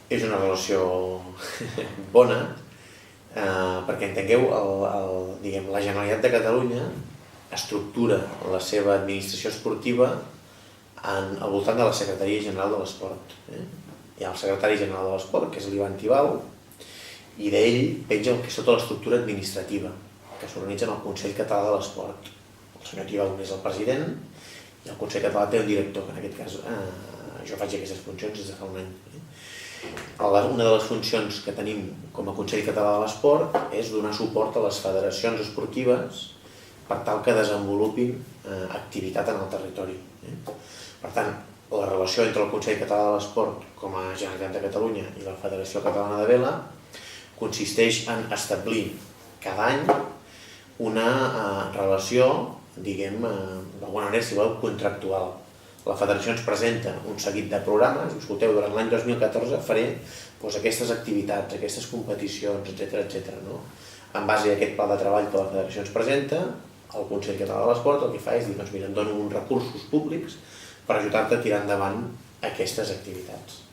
És una relació bona, perquè entengueu, la Generalitat de Catalunya estructura la seva administració esportiva al voltant de la Secretaria General de l'Esport. Hi ha el secretari general de l'Esport, que és l'Ivan Tibau, i d'ell penja el que és tota l'estructura administrativa, que s'organitza en el Consell Català de l'Esport. El senyor Tibau és el president i el Consell Català té un director, que en aquest cas jo faig aquestes funcions des de fa un any. Una de les funcions que tenim com a Consell Català de l'Esport és donar suport a les federacions esportives per tal que desenvolupin activitat en el territori. Per tant, la relació entre el Consell Català de l'Esport com a Generalitat de Catalunya i la Federació Catalana de Vela consisteix en establir cada any una relació, diguem, d'alguna manera, si voleu, contractual. La federació ens presenta un seguit de programes, escolteu, durant l'any 2014 faré aquestes activitats, aquestes competicions, etc. En base a aquest pla de treball que la federació ens presenta, el Consell Català de l'Esport el que fa és dir, doncs mira, em dono uns recursos públics per ajudar-te a tirar endavant aquestes activitats.